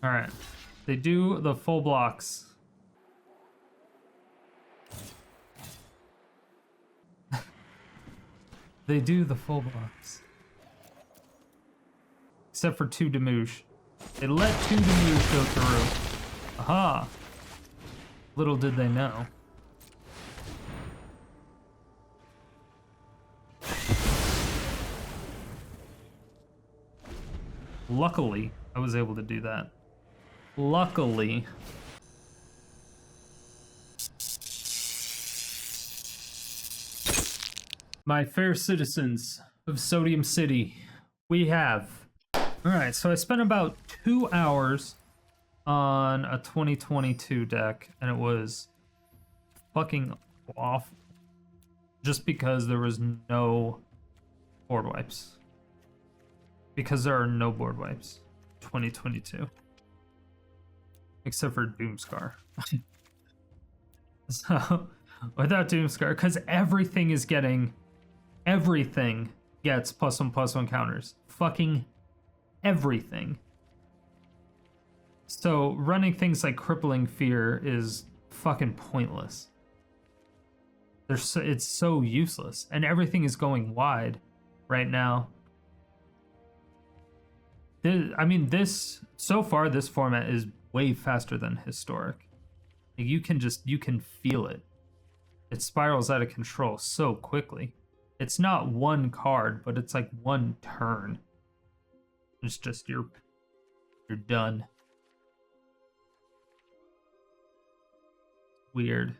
All right. They do the full blocks. They do the full blocks. Except for 2 Demouche. They let 2 Demouche go through. Aha! Little did they know. Luckily, I was able to do that. Luckily. My fair citizens of Sodium City, we have... Alright, so I spent about 2 hours on a 2022 deck, and it was fucking off. Just because there was no board wipes. Because there are no board wipes. 2022. Except for Doomskar. So, without Doomskar, because everything is getting... Everything gets +1/+1 counters. Fucking everything. So running things like Crippling Fear is fucking pointless. It's so useless. And everything is going wide right now. So far this format is way faster than Historic. You can feel it. It spirals out of control so quickly. It's not one card, but it's like one turn. It's just you're done. Weird.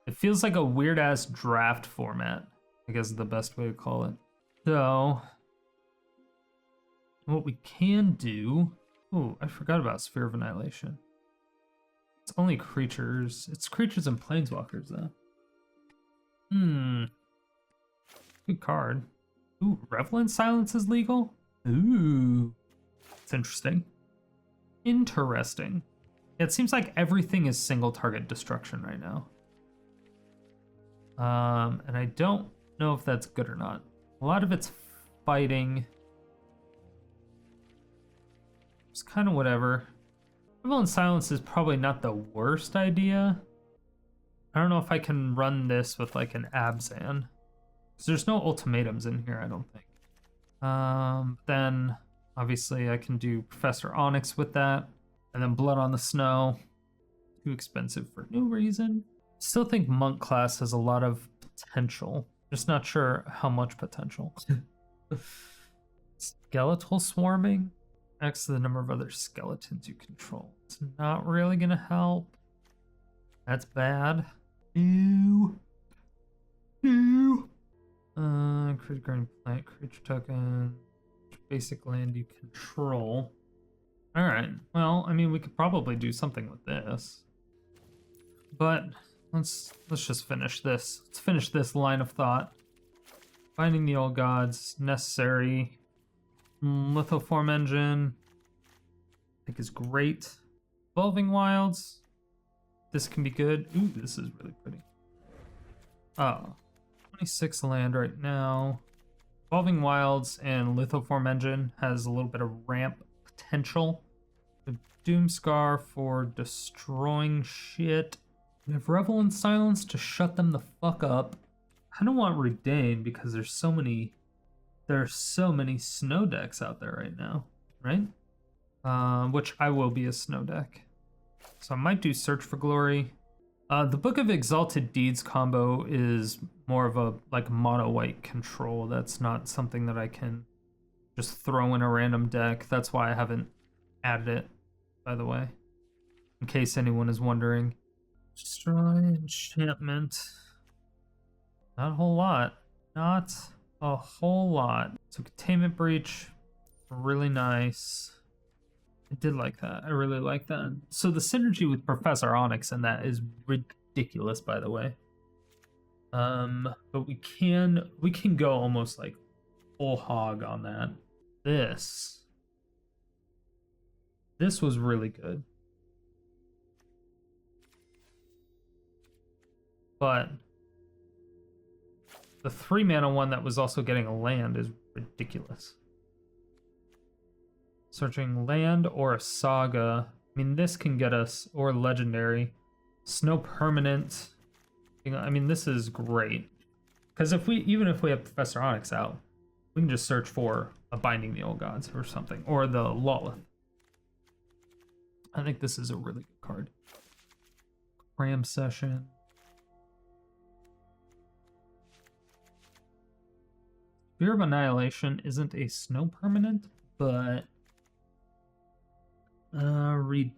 It feels like a weird ass draft format, I guess is the best way to call it. So what we can do... Oh, I forgot about Sphere of Annihilation. It's only creatures. It's creatures and planeswalkers though. Good card. Ooh, Revelant Silence is legal? Ooh. It's interesting. Interesting. Yeah, it seems like everything is single target destruction right now. And I don't know if that's good or not. A lot of it's fighting. It's kind of whatever. Revelant Silence is probably not the worst idea. I don't know if I can run this with like an Abzan. Because there's no ultimatums in here, I don't think. Then, obviously, I can do Professor Onyx with that. And then Blood on the Snow. Too expensive for no reason. Still think Monk class has a lot of potential. Just not sure how much potential. Skeletal Swarming. X to the number of other skeletons you control. It's not really going to help. That's bad. Ew. Ew. Create Guardian Plant, creature token, basic land you control. Alright, well, I mean, we could probably do something with this. But let's just finish this. Let's finish this line of thought. Finding the Old Gods, necessary. Lithoform Engine, I think is great. Evolving Wilds, this can be good. Ooh, this is really pretty. Oh. 26 land right now. Evolving Wilds and Lithoform Engine has a little bit of ramp potential. Doomskar for destroying shit. We have Revelant Silence to shut them the fuck up. I don't want Redain because there's so many snow decks out there right now, right? Which I will be a snow deck. So I might do Search for Glory. The Book of Exalted Deeds combo is more of a like mono white control. That's not something that I can just throw in a random deck. That's why I haven't added it, by the way, in case anyone is wondering. Destroy enchantment. Not a whole lot. Not a whole lot. So Containment Breach, really nice. I did like that. I really like that. So the synergy with Professor Onyx and that is ridiculous, by the way. But we can go almost like full hog on that. This was really good. But the 3-mana one that was also getting a land is ridiculous. Searching land or a saga. I mean, this can get us, or legendary. Snow permanent. I mean, this is great. Because even if we have Professor Onyx out, we can just search for a Binding the Old Gods or something, or the Lawlith. I think this is a really good card. Cram Session. Sphere of Annihilation isn't a snow permanent, but Raiden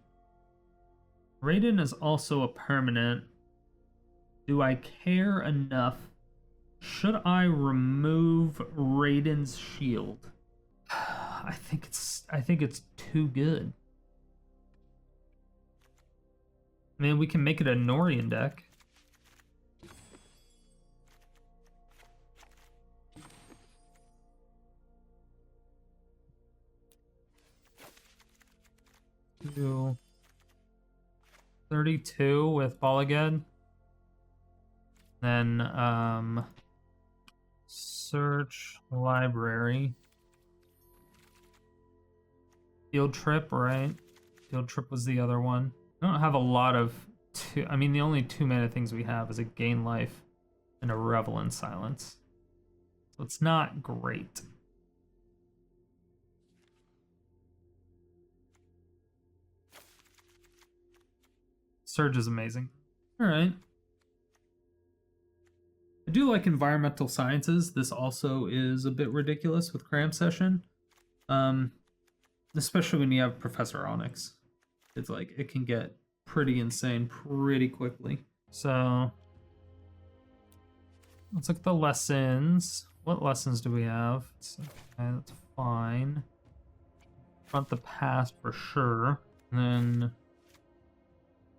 is also a permanent. Do I care enough? Should I remove Raiden's shield? I think it's too good. I mean, we can make it a Norian deck. Do 32 with Bala Ged. Then search library. Field Trip, right? Field Trip was the other one. I don't have a lot of I mean, the only 2 mana things we have is a Gain Life and a Revel in Silence. So it's not great. Surge is amazing. All right. I do like environmental sciences. This also is a bit ridiculous with Cram Session. Especially when you have Professor Onyx. It's like, it can get pretty insane pretty quickly. So, let's look at the lessons. What lessons do we have? Okay, that's fine. Front the past for sure. And then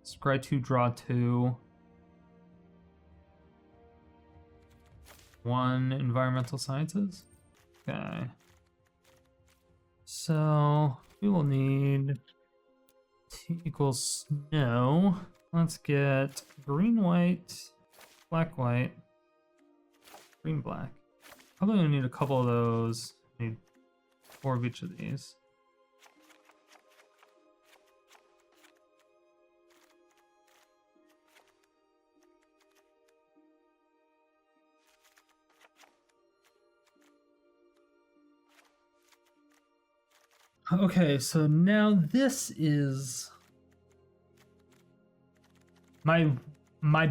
scry 2, draw 2. 1 environmental sciences. Okay. So we will need T equals snow. Let's get green, white, black, white, green, black. Probably gonna need a couple of those. Need 4 of each of these. Okay, so now this is my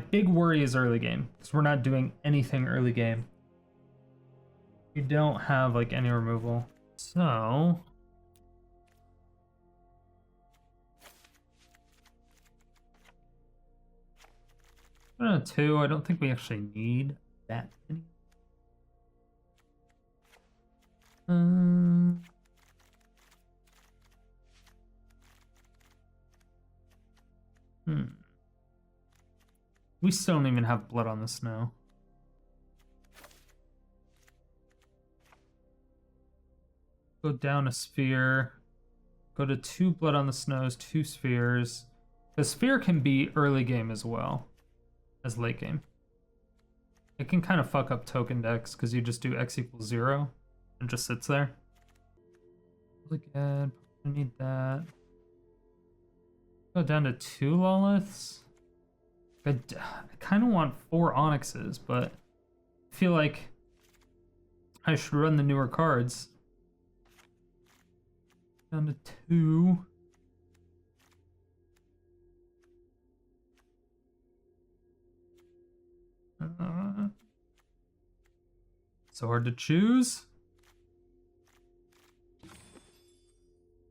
big worry is early game, because we're not doing anything early game. You don't have like any removal. So I don't know, 2. I don't think we actually need that many. We still don't even have blood on the snow. Go down a sphere. Go to 2 blood on the snows, 2 spheres. The sphere can be early game as well as late game. It can kind of fuck up token decks because you just do X equals 0 and just sits there. Look at, I need that. Go down to 2 Loliths. I kind of want 4 Onyxes, but I feel like I should run the newer cards. Down to 2. So hard to choose.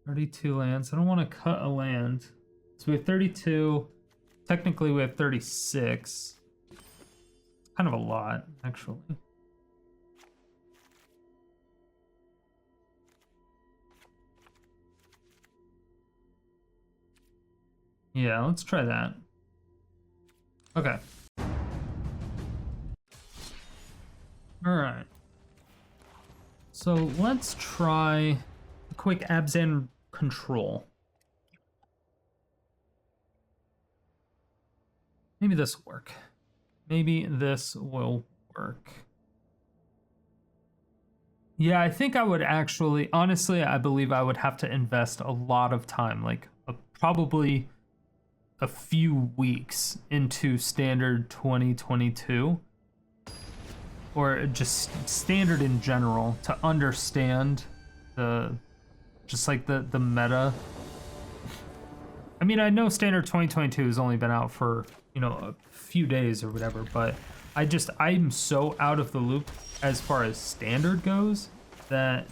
32 lands. I don't want to cut a land. So we have 32. Technically, we have 36. Kind of a lot, actually. Yeah, let's try that. Okay. All right. So let's try a quick Abzan control. Maybe this will work. Maybe this will work. Yeah, I think I would actually, honestly, I believe I would have to invest a lot of time, like probably a few weeks into Standard 2022, or just Standard in general, to understand just like the meta. I mean, I know Standard 2022 has only been out for, you know, a few days or whatever, but I'm so out of the loop as far as Standard goes that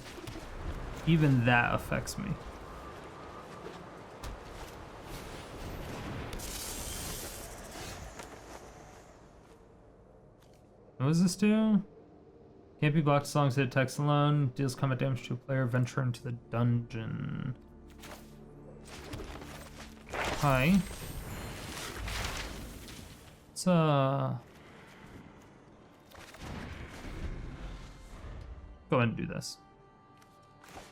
even that affects me. What does this do? Can't be blocked as long as it attacks alone. Deals combat damage to a player. Venture into the dungeon. Hi. Let's go ahead and do this.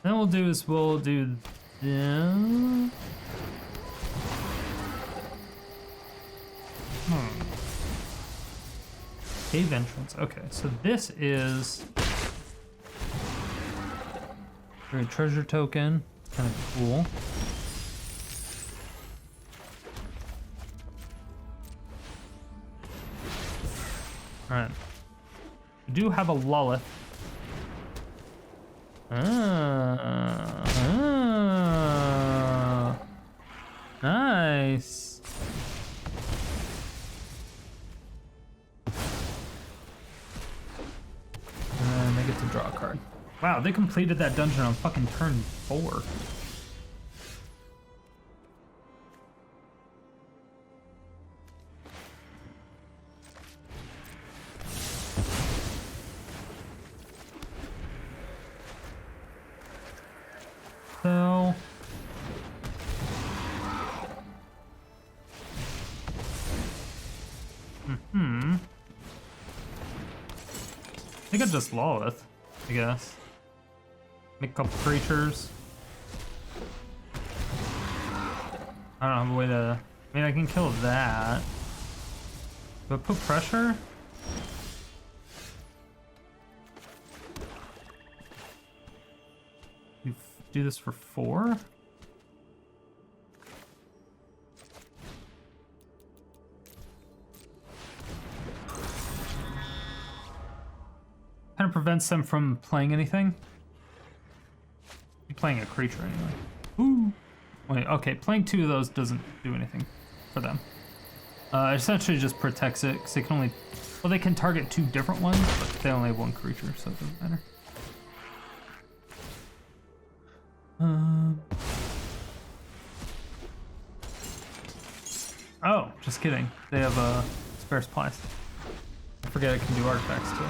Then we'll do this. We'll do this. Cave entrance. Okay, so this is a treasure token. Kind of cool. All right. We do have a Lullith. Nice. And they get to draw a card. Wow, they completed that dungeon on fucking turn 4. So I think I just Lullith, I guess. Make a couple creatures. I don't have a way to. I mean, I can kill that. Do I put pressure? You do this for 4? Kind of prevents them from playing anything. You're playing a creature anyway. Ooh. Wait, okay, playing 2 of those doesn't do anything for them. It essentially just protects it, because they can only... Well, they can target 2 different ones, but they only have 1 creature, so it doesn't matter. Oh, just kidding. They have spare supplies. I forget it can do artifacts too.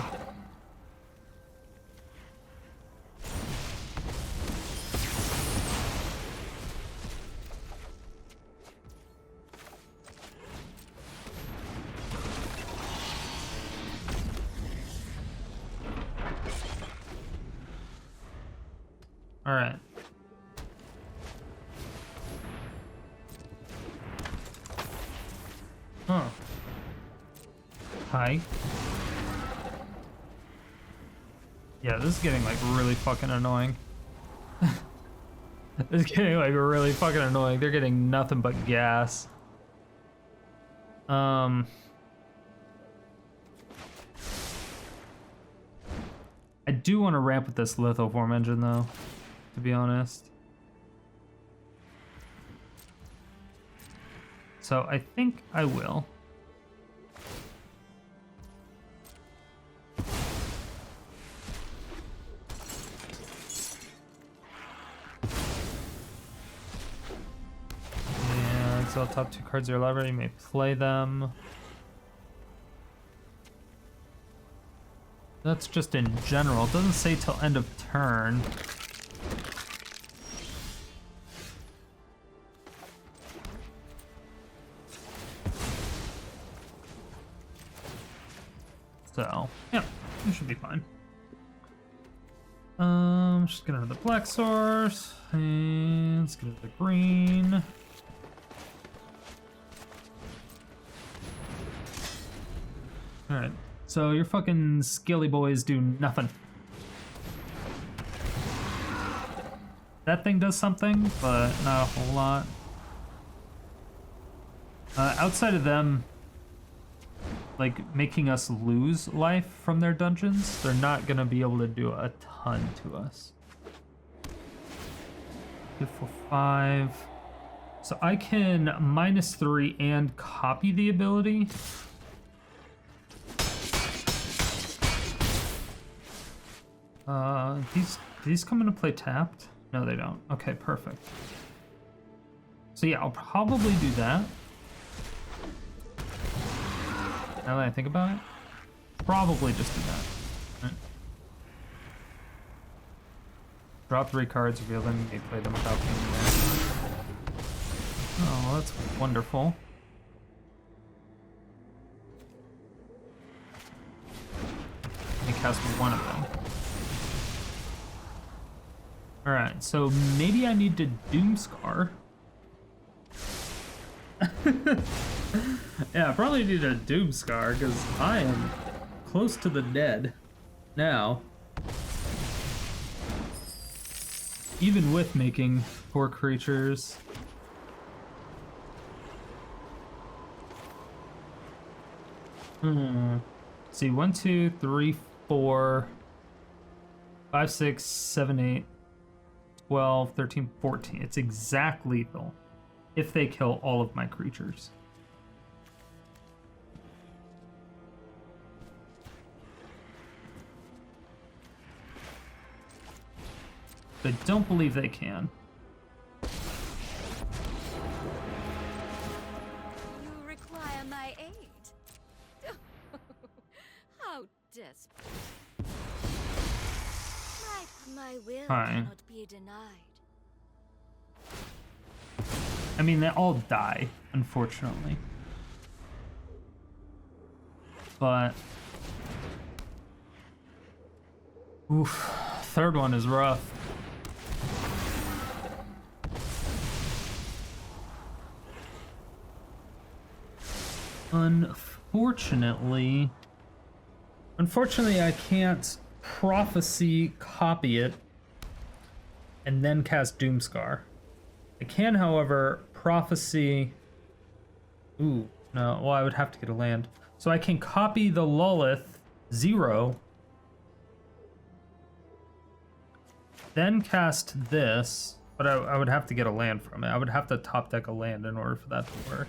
All right. Huh. Hi. Yeah, this is getting like really fucking annoying. This is getting like really fucking annoying. They're getting nothing but gas. I do want to ramp with this lithoform engine though, to be honest. So I think I will. Yeah, exile top 2 cards of your library, you may play them. That's just in general. It doesn't say till end of turn. So, yeah, it should be fine. Just get another black source, and let's get into the green. Alright, so your fucking skilly boys do nothing. that thing does something, but not a whole lot. Outside of them, like, making us lose life from their dungeons, they're not gonna be able to do a ton to us. 2, 4, 5. So I can -3 and copy the ability. These come into play tapped? No, they don't. Okay, perfect. So yeah, I'll probably do that. Now that I think about it, probably just do that. Right. Drop 3 cards, reveal them, you may play them without being there. Oh, that's wonderful. I cast one of them. Alright, so maybe I need to Doomskar. Yeah, I probably need a Doomskar because I am close to the dead now. Even with making 4 creatures. See, 1, 2, 3, 4, 5, 6, 7, 8, 12, 13, 14. It's exact lethal if they kill all of my creatures. I don't believe they can. You require my aid. How desperate. My will cannot be denied. I mean, they all die, unfortunately. But... oof, third one is rough. Unfortunately, I can't prophecy copy it and then cast Doomskar. I can, however, prophecy... ooh, no, well, I would have to get a land. So I can copy the Lolith 0, then cast this, but I would have to get a land from it. I would have to top deck a land in order for that to work.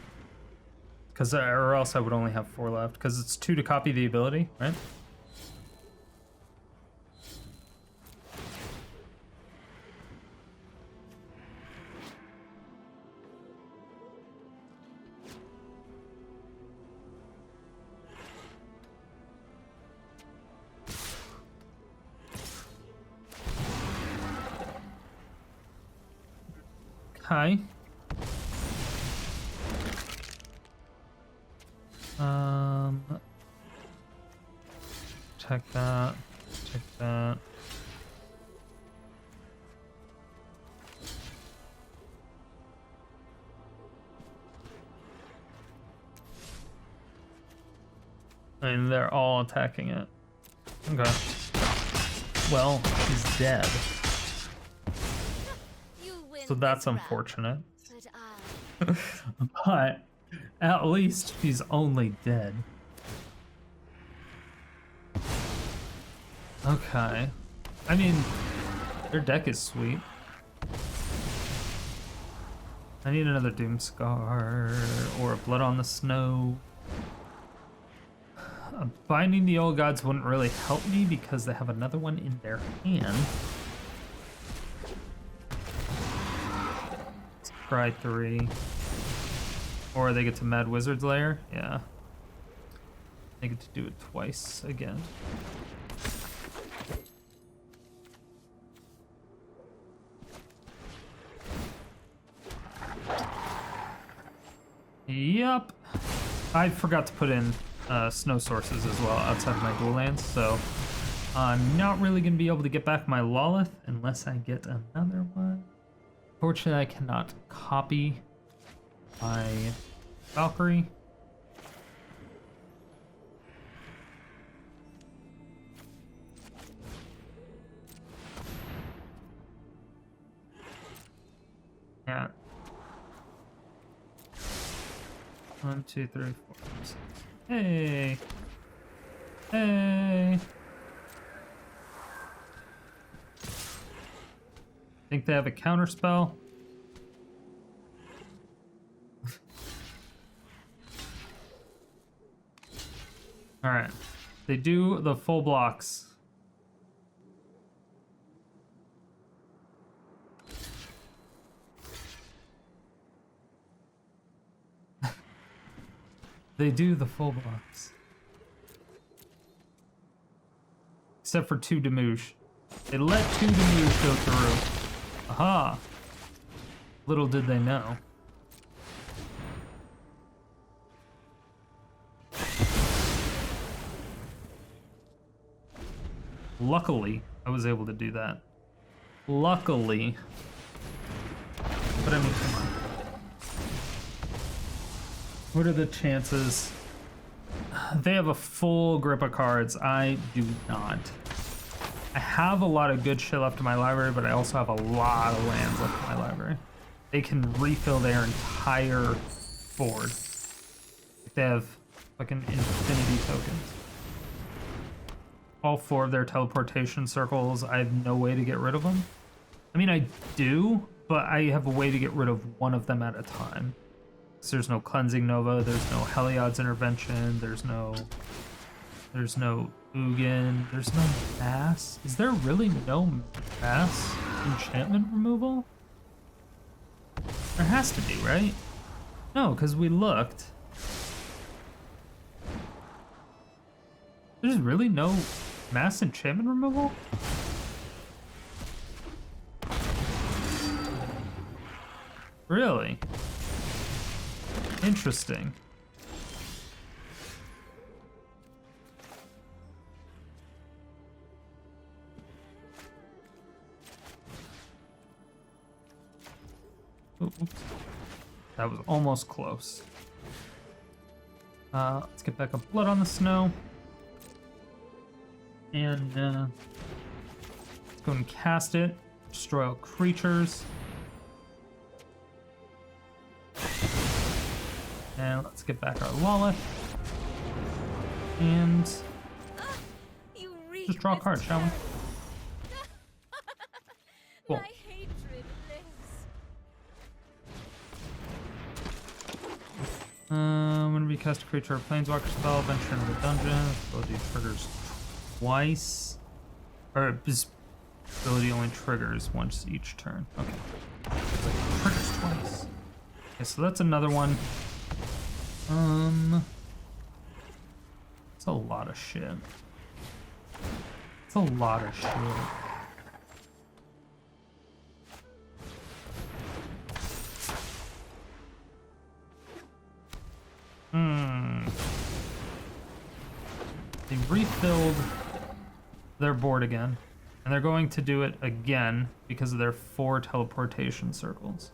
Because, or else I would only have 4 left, because it's 2 to copy the ability, right? Okay. Check that. Check that. And they're all attacking it. Okay. Well, he's dead. So that's unfortunate. But at least he's only dead. Okay. I mean, their deck is sweet. I need another Doomskar or a Blood on the Snow. Binding the Old Gods wouldn't really help me because they have another one in their hand. Let's try 3. Or they get to Mad Wizard's Lair. Yeah. They get to do it twice again. Yep. I forgot to put in snow sources as well outside of my dual lands, so I'm not really going to be able to get back my Lolith unless I get another one. Fortunately, I cannot copy my Valkyrie. 1, 2, 3, 4, 5, 6. Hey! Hey! Think they have a counter spell? Alright. They do the full blocks. They do the full blocks. Except for 2 Damouche. They let 2 Damouche go through. Aha! Little did they know. Luckily, I was able to do that. Luckily. But I mean, come on. What are the chances? They have a full grip of cards. I do not. I have a lot of good shit left in my library, but I also have a lot of lands left in my library. They can refill their entire board. They have fucking infinity tokens. All 4 of their teleportation circles, I have no way to get rid of them. I mean, I do, but I have a way to get rid of one of them at a time. So there's no Cleansing Nova, there's no Heliod's Intervention, there's no Ugin, there's no Mass. Is there really no Mass enchantment removal? There has to be, right? No, because we looked. There's really no Mass enchantment removal? Really? Interesting. Oops. That was almost close. Let's get back up Blood on the Snow. And let's go and cast it. Destroy all creatures. And let's get back our Lolith. And just draw a card, shall we? Cool. My hatred lives. When we cast a creature or planeswalker spell, venture into the dungeon. Ability triggers twice. Or this ability only triggers once each turn. Okay. So it triggers twice. Okay, so that's another one. It's a lot of shit. It's a lot of shit. They refilled their board again, and they're going to do it again because of their 4 teleportation circles.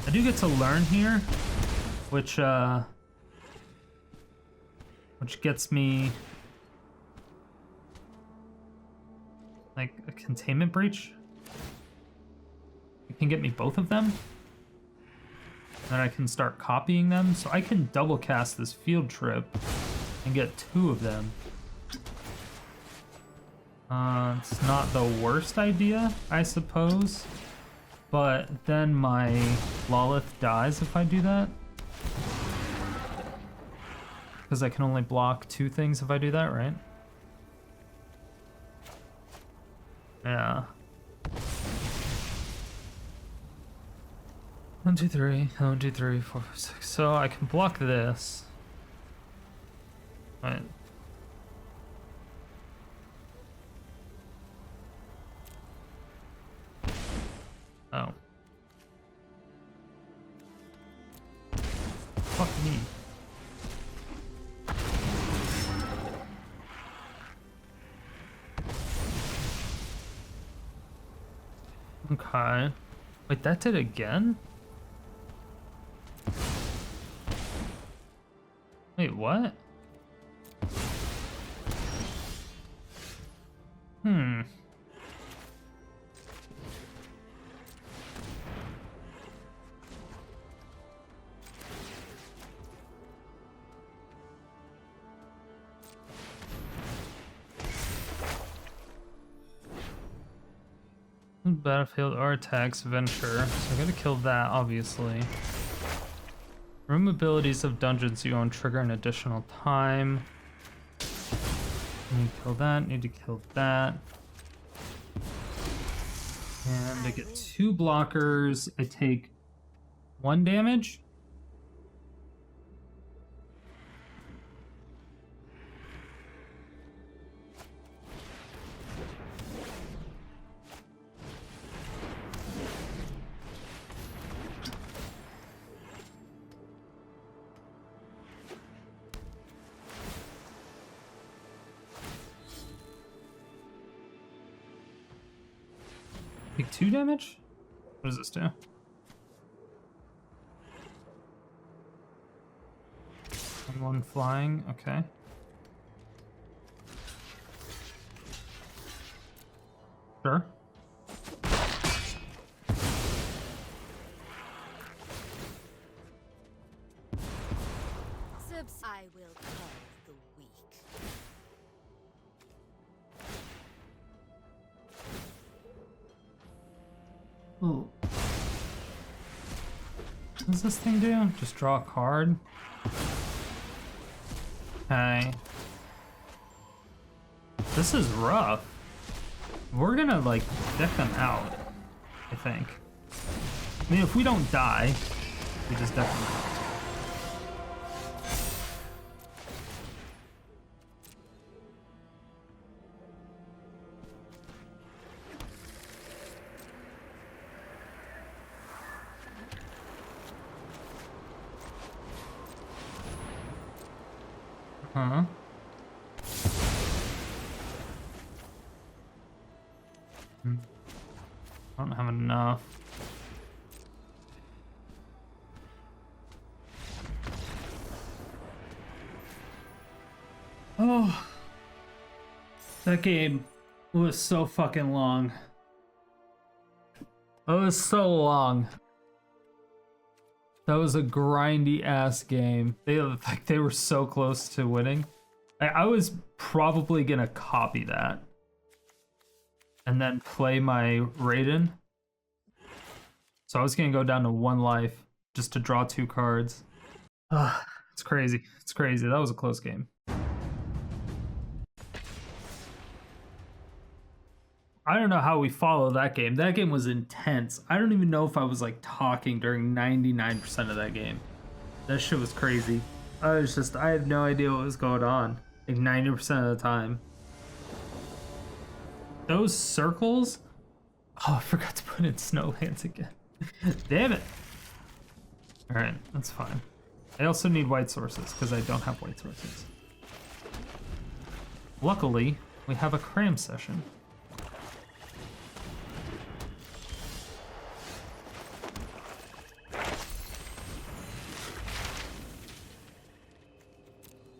I do get to learn here, which gets me like a Containment Breach. It can get me both of them. And then I can start copying them, so I can double cast this field trip and get 2 of them. It's not the worst idea, I suppose, but then my Lolith dies if I do that. Because I can only block 2 things if I do that, right? Yeah. 1, 2, 3, 1, 2, 3, 4, 5, 6. So I can block this. Right. Oh. Fuck me. Okay. Wait, that did again? Wait, what? Battlefield or attacks Venture. So I'm gonna kill that, obviously. Room abilities of dungeons you own trigger an additional time. Need to kill that, need to kill that. And I get 2 blockers. I take 1 damage. Take 2 damage? What does this do? One flying, okay. Sure. I will call the weak. Oh. What does this thing do? Just draw a card? Okay. This is rough. We're gonna, like, deck them out, I think. I mean, if we don't die, we just deck them out. Huh? I don't have enough. Oh, that game was so fucking long. It was so long. That was a grindy ass game. They were so close to winning. I was probably gonna copy that and then play my Raiden. So I was gonna go down to 1 life just to draw 2 cards. It's crazy. It's crazy. That was a close game. I don't know how we follow that game. That game was intense. I don't even know if I was like talking during 99% of that game. That shit was crazy. I had no idea what was going on. Like 90% of the time. Those circles? Oh, I forgot to put in Snowlands again. Damn it. Alright, that's fine. I also need white sources because I don't have white sources. Luckily, we have a Cram Session.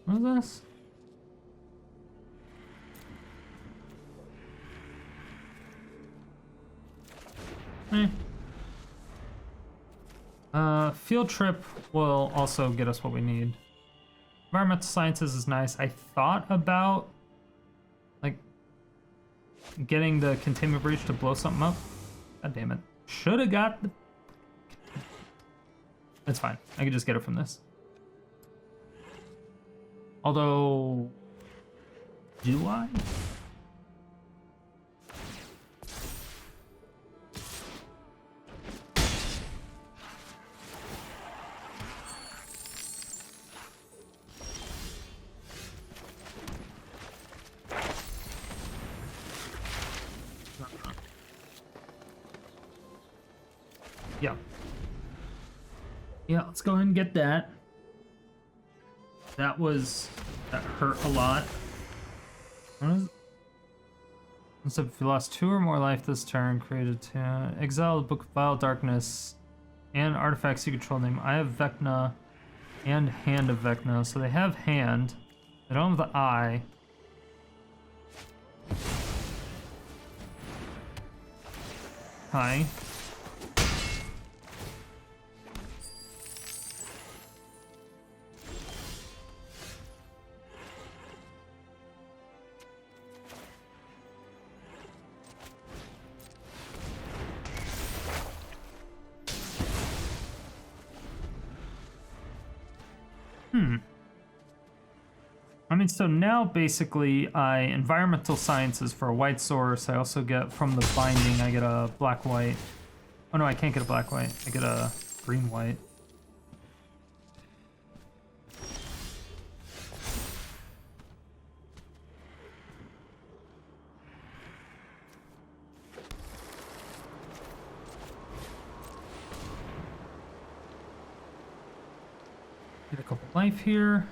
What is this? Field trip will also get us what we need. Environmental sciences is nice. I thought about like getting the containment breach to blow something up. God damn it. Should have got the... It's fine. I can just get it from this. Although, do I? Yeah. Yeah, let's go ahead and get that. That hurt a lot. So if you lost 2 or more life this turn, created 2. Exile the Book of Vile Darkness and artifacts you control name. I have Vecna and Hand of Vecna. So they have Hand. They don't have the Eye. Hi. I mean, so now basically I environmental sciences for a white source. I also get from the binding, I get a black-white. Oh no, I can't get a black-white. I get a green-white. Get a couple life here.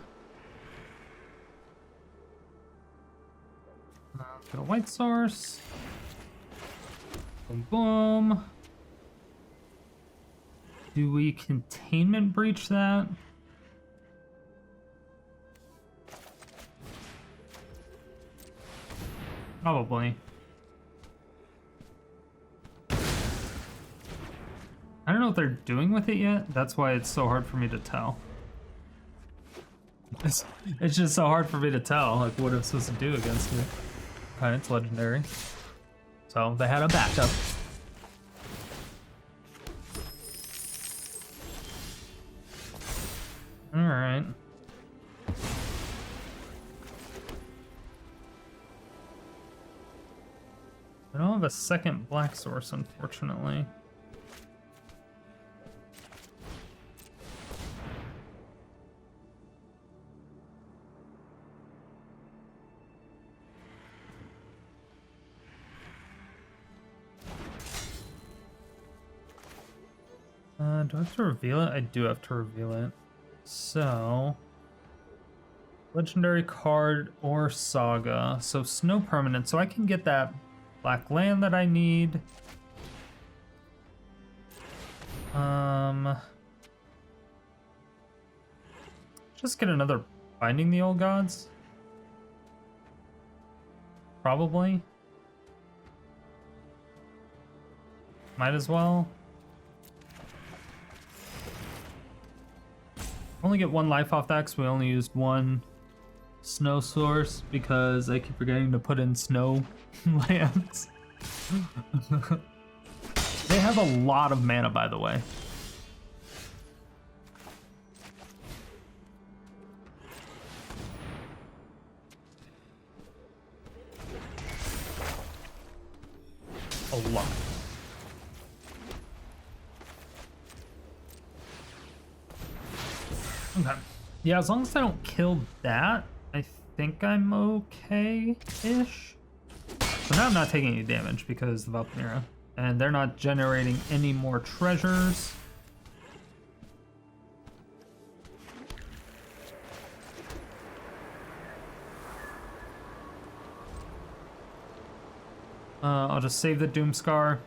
Get a white source. Boom, boom. Do we containment breach that? Probably. I don't know what they're doing with it yet. That's why it's so hard for me to tell. It's just so hard for me to tell, like, what I'm supposed to do against it. Okay, it's legendary. So they had a backup. Alright. I don't have a second black source, unfortunately. Do I have to reveal it? I do have to reveal it. So, legendary card or saga. So snow permanent. So I can get that black land that I need. Just get another Binding the Old Gods. Probably. Might as well. Only get one life off that because we only used one snow source because I keep forgetting to put in snow lands. They have a lot of mana, by the way. A lot. Okay. Yeah, as long as I don't kill that, I think I'm okay-ish. So now I'm not taking any damage because of Valkyria. And they're not generating any more treasures. I'll just save the Doomskar.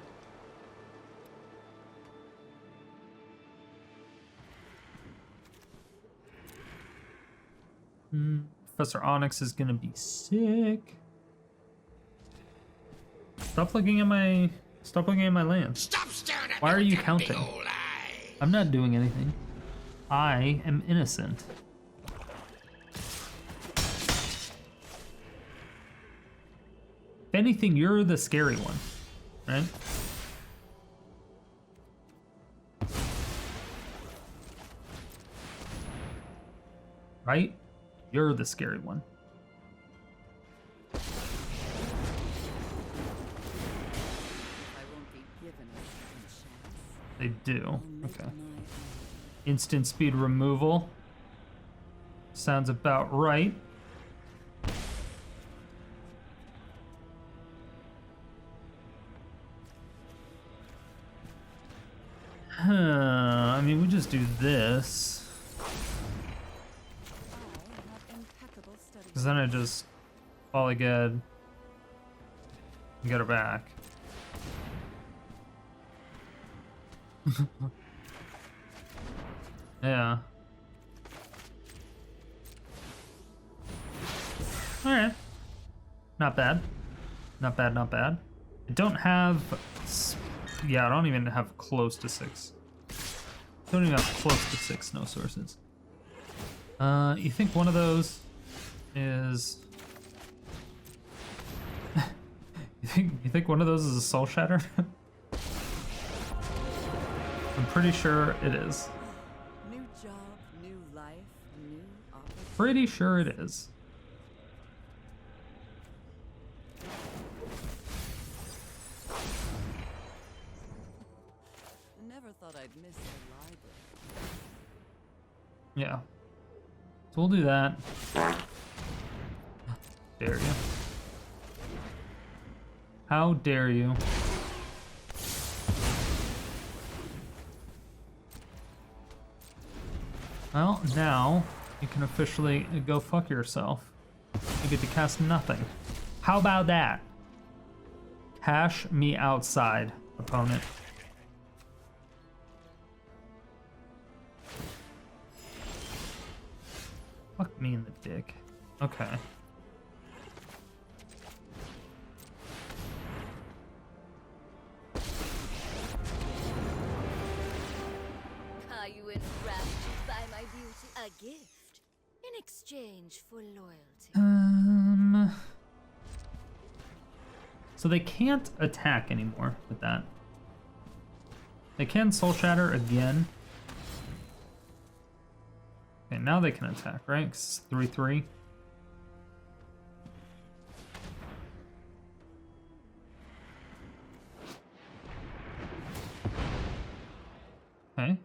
Professor Onyx is gonna be sick. Stop looking at my land. Stop staring at Why me are with you that counting? big old eye. I'm not doing anything. I am innocent. If anything, you're the scary one, right? Right? You're the scary one. I won't be given a second chance. They do. I'll make Okay. my own. Instant speed removal. Sounds about right. I mean, we just do this. I have impeccable study. Because then I just Bala Ged and get her back. Yeah. Alright. Not bad. Not bad, not bad. I don't have... Yeah, I don't even have close to 6. Don't even have close to 6 snow sources. You think one of those is... you think one of those is a Soul Shatter? I'm pretty sure it is. New job, new life, new Pretty sure it is. Never thought I'd miss the library. Yeah. So we'll do that. Dare you. How dare you? Well, now you can officially go fuck yourself. You get to cast nothing. How about that? Cash me outside, opponent. Fuck me in the dick. Okay. Are you enraptured by my beauty? A gift in exchange for loyalty. So they can't attack anymore with that. They can Soul Shatter again. Okay, now they can attack, right? 'Cause it's 3/3. Okay.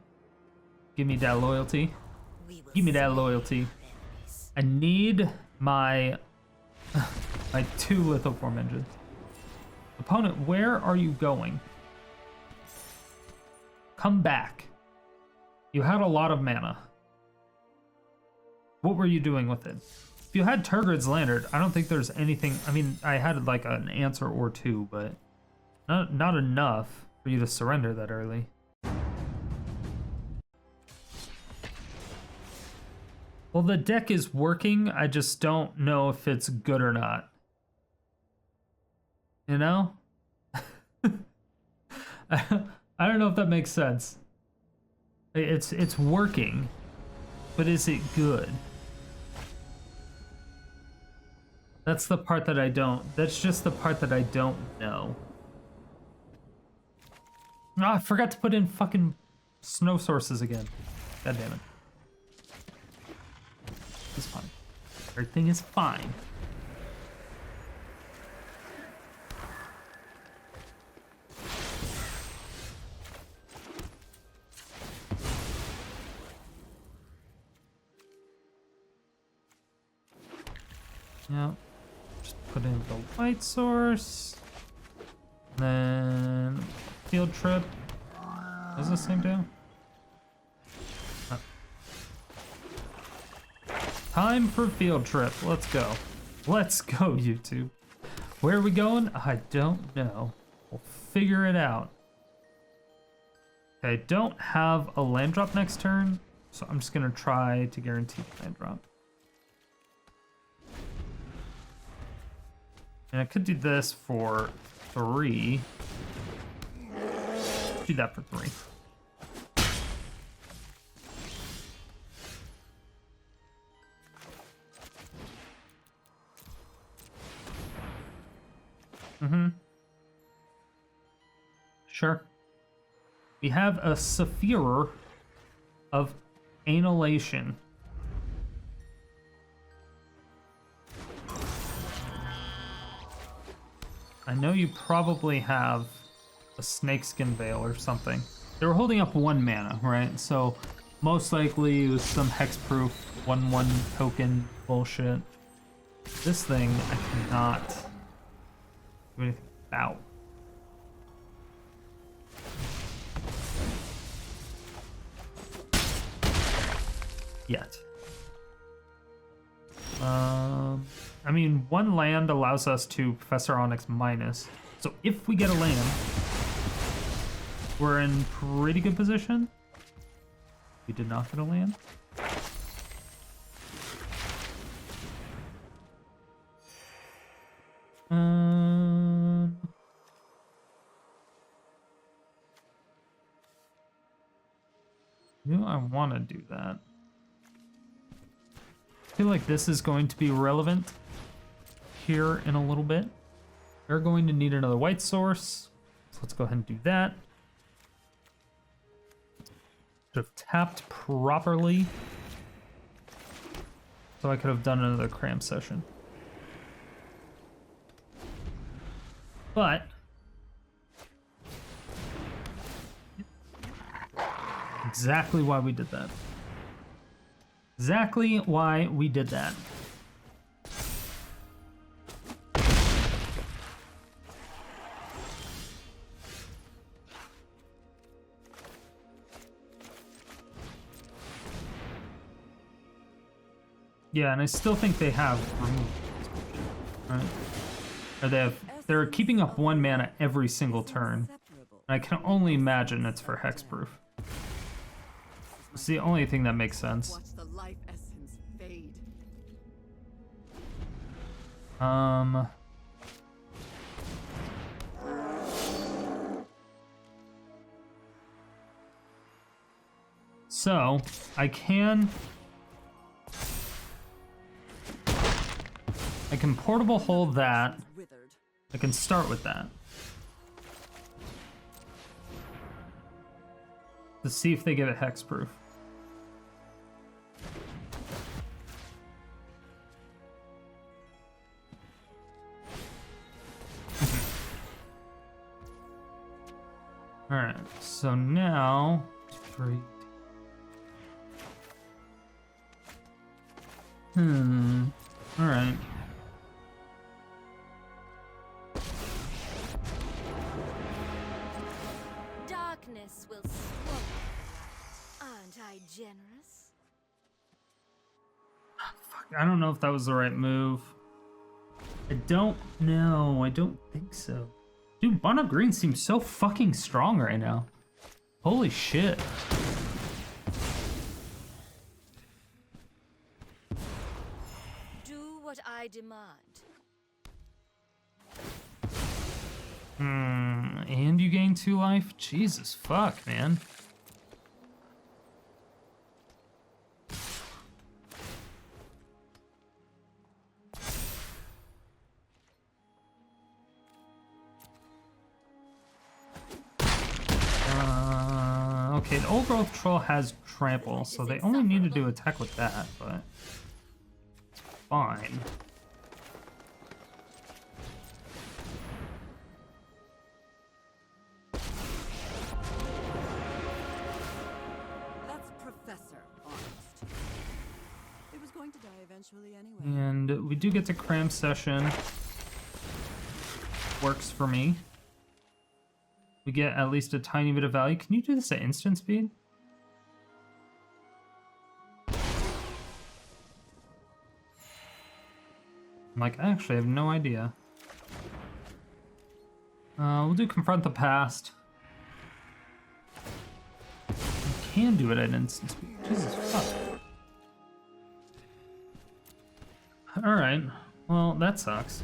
Give me that loyalty. Give me that loyalty. I need my my 2 Lithoform engines. Opponent, where are you going? Come back. You had a lot of mana. What were you doing with it? If you had Turgid's Lantern, I don't think there's anything. I mean, I had like an answer or 2, but not enough for you to surrender that early. Well, the deck is working. I just don't know if it's good or not. You know? I don't know if that makes sense. It's working, but is it good? That's the part that I don't. That's just the part that I don't know. Oh, I forgot to put in fucking snow sources again. God damn it. It's fine. Everything is fine. Yeah. Just put in the white source. Then field trip. Is this same deal? Oh. Time for field trip. Let's go. Let's go, YouTube. Where are we going? I don't know. We'll figure it out. Okay, don't have a land drop next turn, so I'm just gonna try to guarantee land drop. And I could do this for 3. Do that for 3. Sure. We have a Sphere of Annihilation. I know you probably have a Snakeskin Veil or something. They were holding up 1 mana, right? So most likely it was some hexproof 1/1 token bullshit. This thing I cannot do anything about. Yet. I mean, 1 land allows us to Professor Onyx minus. So if we get a land, we're in pretty good position. We did not get a land. Do I want to do that? I feel like this is going to be relevant here in a little bit. We're going to need another white source, so let's go ahead and do that. Should have tapped properly So I could have done another Cram Session. But exactly why we did that. Exactly why we did that. Yeah, and I still think they have removed, right? Or they're keeping up 1 mana every single turn. And I can only imagine it's for hexproof. It's the only thing that makes sense. Watch the life essence fade. So I can portable hold that. Withered. I can start with that. To see if they give it hexproof. Alright, so now... Alright. Darkness will swallow. Aren't I generous? Fuck, I don't know if that was the right move. I don't know. I don't think so. Dude, Mono Green seems so fucking strong right now. Holy shit. Do what I demand. And you gain 2 life? Jesus fuck, man. Okay, the Old Growth Troll has Trample, so they only need to do attack with that, but it's fine. That's Professor Onyx. It was going to die eventually anyway. And we do get to Cram Session. Works for me. We get at least a tiny bit of value. Can you do this at instant speed? I'm like, I actually have no idea. We'll do Confront the Past. We can do it at instant speed. Jesus fuck. Alright. Well, that sucks.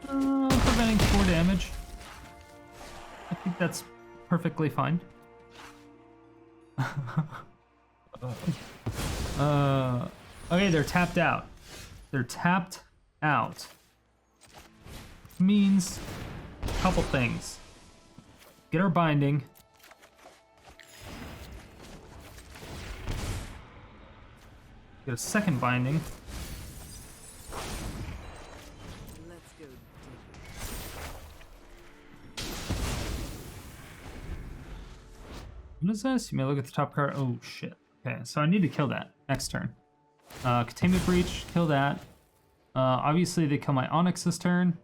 Preventing 4 damage. I think that's perfectly fine. Okay, they're tapped out. They're tapped out. Means a couple things. Get our binding. Get a second binding. Let's go dig. What is this? You may look at the top card. Oh shit. Okay, so I need to kill that next turn. Containment Breach, kill that. Obviously they kill my Onyx this turn.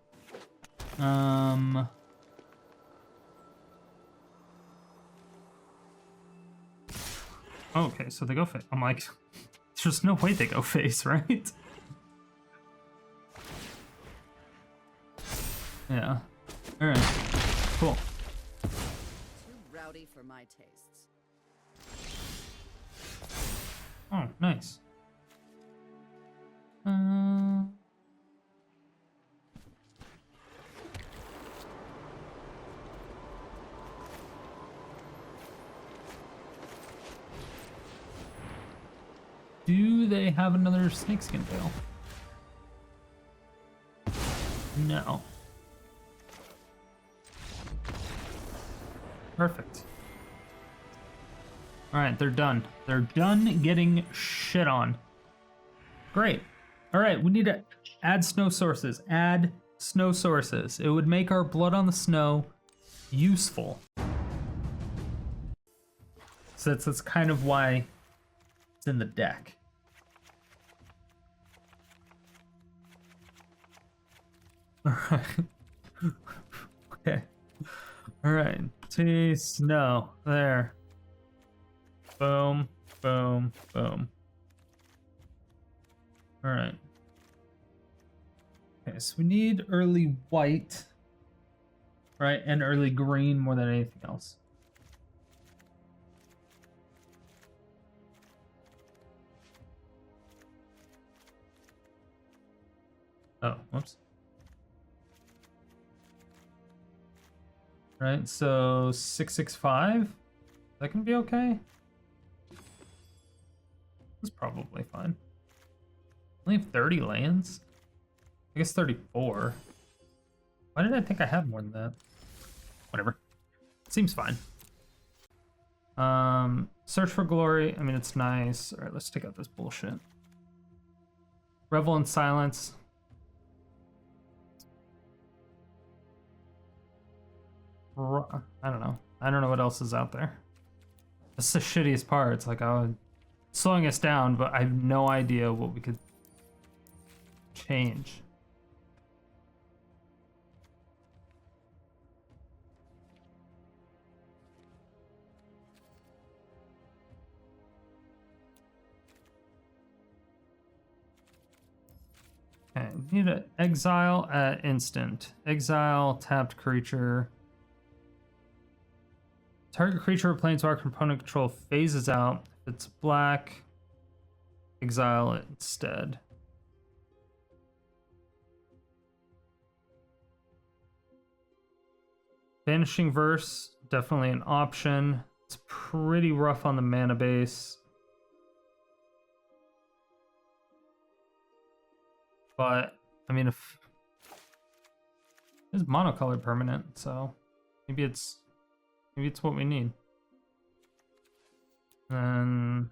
Okay, so they go face. I'm like, there's no way they go face, right? Yeah. Alright. Cool. Too rowdy for my tastes. Oh, nice. Do they have another snakeskin tail? No. Perfect. Alright, they're done. They're done getting shit on. Great. Alright, we need to add snow sources. Add snow sources. It would make our blood on the snow useful. So that's kind of why it's in the deck. Alright. Okay. Alright. See, snow. There. Boom, boom, boom. Alright. Okay, so we need early white, right? And early green more than anything else. Oh, whoops. Right, so 665. That can be okay. That's probably fine. Only have 30 lands? I guess 34. Why did I think I had more than that? Whatever. Seems fine. Search for Glory. I mean, it's nice. All right, let's take out this bullshit. Revel in Silence. I don't know. I don't know what else is out there. That's the shittiest part. It's like, slowing us down, but I have no idea what we could change. Okay, we need to exile at instant. Exile tapped creature. Target creature or planeswalker component control phases out. If it's black, exile it instead. Vanishing Verse, definitely an option. It's pretty rough on the mana base. But, I mean, if it's monocolored permanent, so maybe it's what we need. And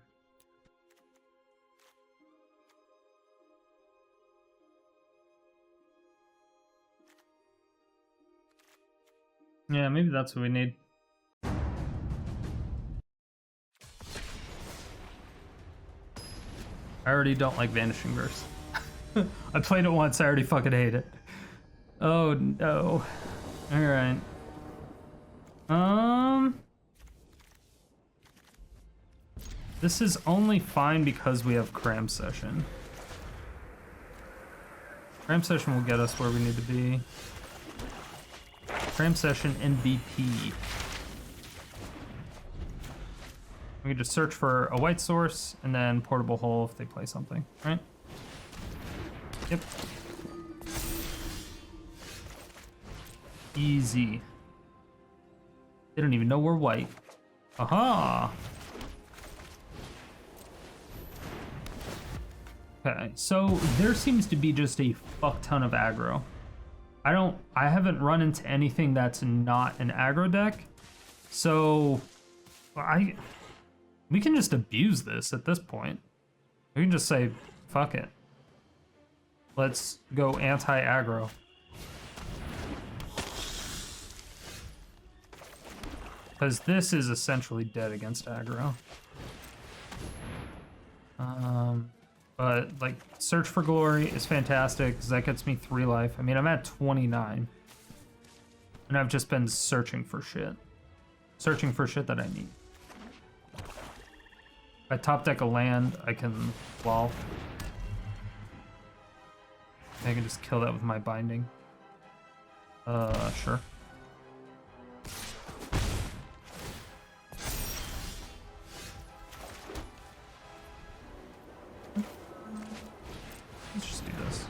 yeah, maybe that's what we need. I already don't like Vanishing Verse. I played it once, I already fucking hate it. Oh no. Alright. This is only fine because we have Cram Session. Cram Session will get us where we need to be. Cram Session MVP. We can just search for a white source and then Portable Hole if they play something, right? Yep. Easy. They don't even know we're white. Aha! Okay, so there seems to be just a fuck ton of aggro. I haven't run into anything that's not an aggro deck. So we can just abuse this at this point. We can just say, fuck it. Let's go anti-aggro. Because this is essentially dead against aggro. But like Search for Glory is fantastic because that gets me 3 life. I mean, I'm at 29. And I've just been searching for shit. Searching for shit that I need. If I top deck a land, I can, well, I can just kill that with my binding. Sure. Let's just do this.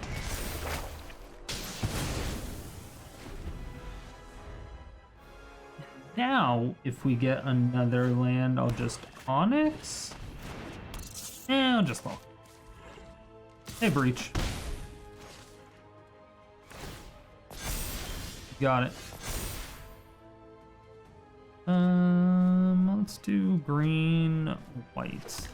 Now, if we get another land, I'll just Onyx. I'll just fall. Hey, Breach. Got it. Let's do green, white.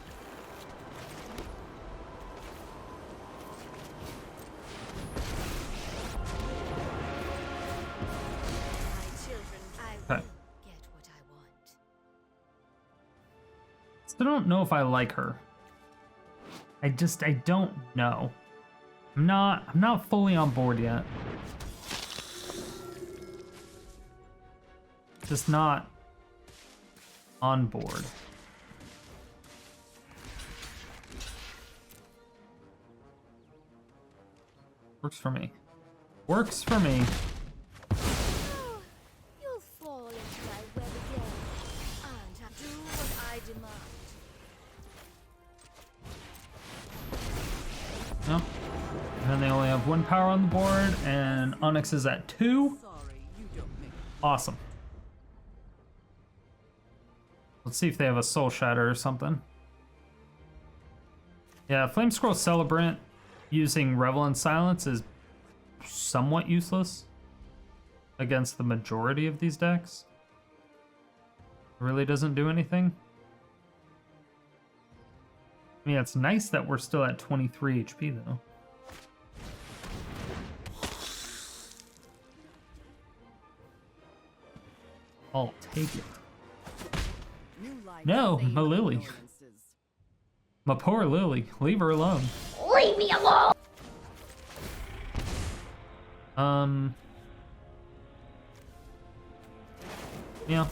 Okay. Still don't know if I like her. I don't know. I'm not fully on board yet. Just not on board. Works for me. Works for me. Oh, you'll fall into my web again. And do what I demand. No. And then they only have 1 power on the board, and Onyx is at 2. Awesome. Let's see if they have a Soul Shatter or something. Yeah, Flame Scroll Celebrant using Revel in Silence is somewhat useless against the majority of these decks. It really doesn't do anything. I mean, it's nice that we're still at 23 HP though. I'll take it. No, my Lily. My poor Lily. Leave her alone. Leave me alone! Yeah.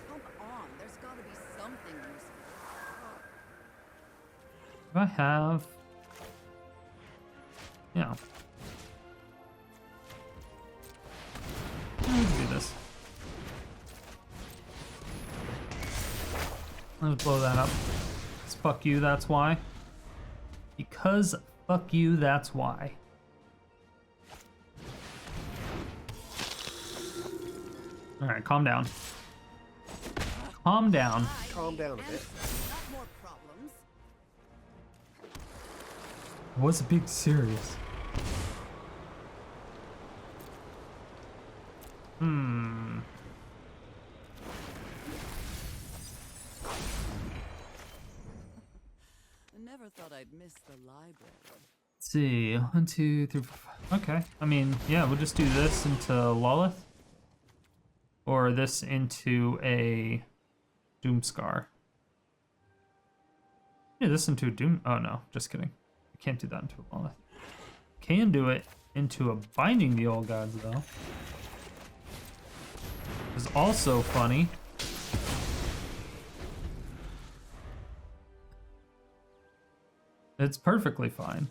Come on, there's gotta be something useful. Do I have... Yeah. Let's do this. Let's blow that up. Because fuck you, that's why. Because fuck you, that's why. Alright, calm down. Calm down. Calm down a bit. Not more problems. I wasn't being serious. I never thought I'd miss the library. Let's see. 1, 2, 3, 4, 5. Okay. I mean, yeah, we'll just do this into Lolith. Or this into a Doomskar. Yeah, this into a Doom. Oh no, just kidding. I can't do that into a Lolith. Can do it into a Binding the Old Gods though. Is also funny. It's perfectly fine.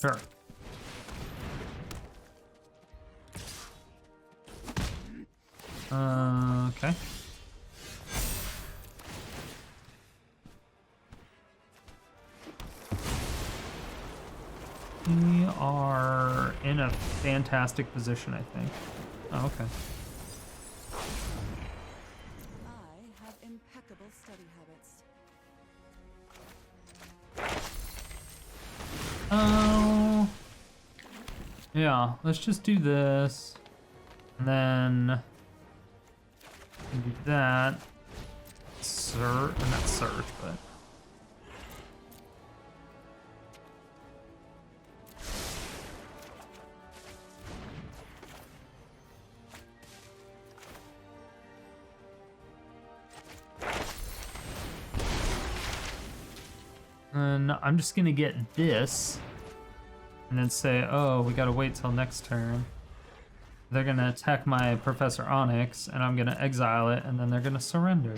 Sure. Okay. We are in a fantastic position, I think. Oh, okay. I have impeccable study habits. Oh. Yeah, let's just do this. And then do that. Surge, or not surge, but. And I'm just gonna get this and then say, oh, we gotta wait till next turn. They're gonna attack my Professor Onyx and I'm gonna exile it and then they're gonna surrender.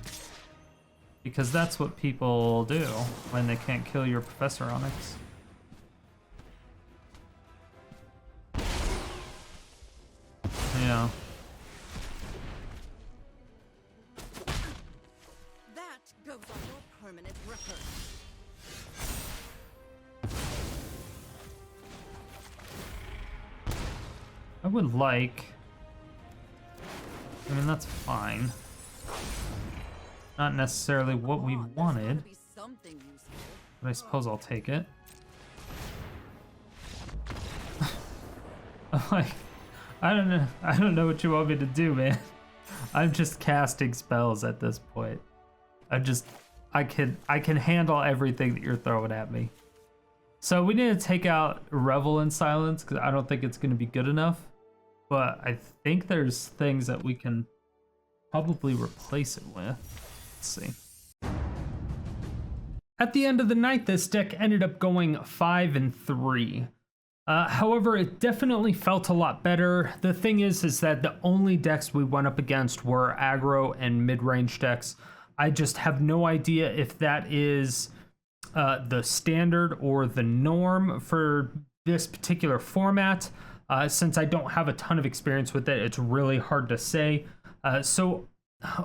Because that's what people do when they can't kill your Professor Onyx. Yeah. That goes on your permanent record. I would like... I mean, that's fine. Not necessarily what we Come on, there's wanted, gotta be something useful. but I suppose I'll take it. I'm like, I don't know what you want me to do, man. I'm just casting spells at this point. I can handle everything that you're throwing at me. So we need to take out Revel in Silence because I don't think it's going to be good enough. But I think there's things that we can probably replace it with. Let's see. At the end of the night, this deck ended up going 5-3. However, it definitely felt a lot better. The thing is that the only decks we went up against were aggro and mid-range decks. I just have no idea if that is the standard or the norm for this particular format. Since I don't have a ton of experience with it, it's really hard to say. So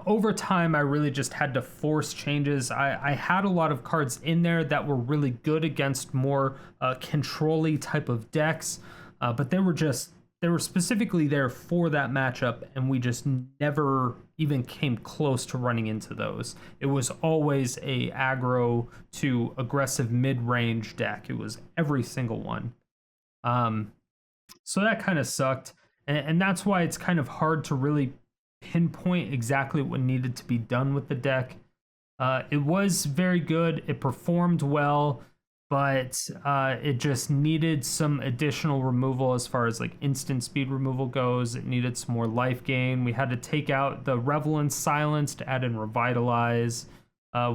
over time, I really just had to force changes. I had a lot of cards in there that were really good against more control-y type of decks, but they were specifically there for that matchup, and we just never even came close to running into those. It was always a aggro to aggressive mid-range deck. It was every single one. So that kind of sucked, and that's why it's kind of hard to really pinpoint exactly what needed to be done with the deck. It was very good. It performed well, but it just needed some additional removal as far as like instant speed removal goes. It needed some more life gain. We had to take out the Revel in Silence to add in Revitalize.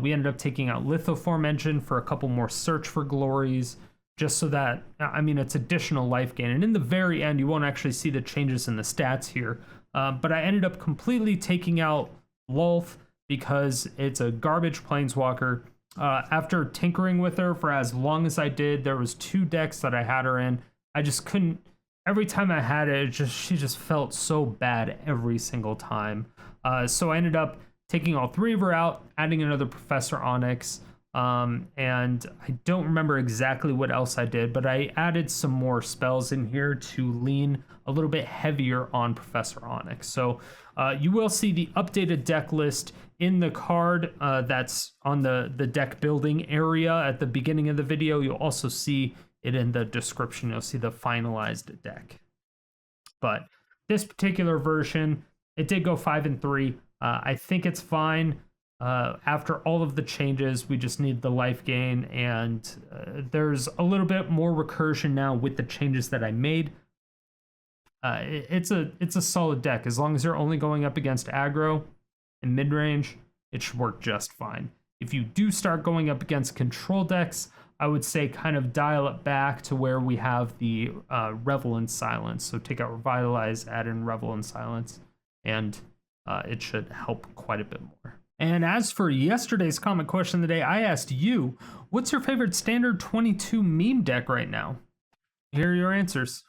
We ended up taking out Lithoform Engine for a couple more Search for Glories, just so that, I mean, it's additional life gain. And in the very end, you won't actually see the changes in the stats here. But I ended up completely taking out Lolth because it's a garbage planeswalker. After tinkering with her for as long as I did, there was 2 decks that I had her in. I just couldn't, every time I had it, she just felt so bad every single time. So I ended up taking all 3 of her out, adding another Professor Onyx. And I don't remember exactly what else I did, but I added some more spells in here to lean a little bit heavier on Professor Onyx. So you will see the updated deck list in the card that's on the deck building area at the beginning of the video. You'll also see it in the description. You'll see the finalized deck. But this particular version, it did go 5-3. I think it's fine. After all of the changes, we just need the life gain, and there's a little bit more recursion now with the changes that I made. It's a solid deck. As long as you're only going up against aggro and mid-range, it should work just fine. If you do start going up against control decks, I would say kind of dial it back to where we have the Revel in Silence. So take out Revitalize, add in Revel in Silence, and it should help quite a bit more. And as for yesterday's comment question of the day, I asked you, what's your favorite standard 22 meme deck right now? Here are your answers.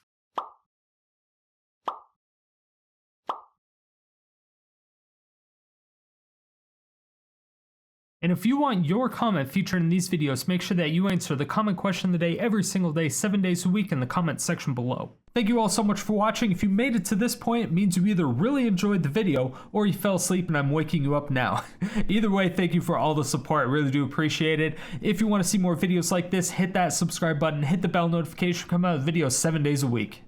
And if you want your comment featured in these videos, make sure that you answer the comment question of the day every single day, 7 days a week in the comment section below. Thank you all so much for watching. If you made it to this point, it means you either really enjoyed the video or you fell asleep and I'm waking you up now. Either way, thank you for all the support. I really do appreciate it. If you want to see more videos like this, hit that subscribe button, hit the bell notification, come out with videos 7 days a week.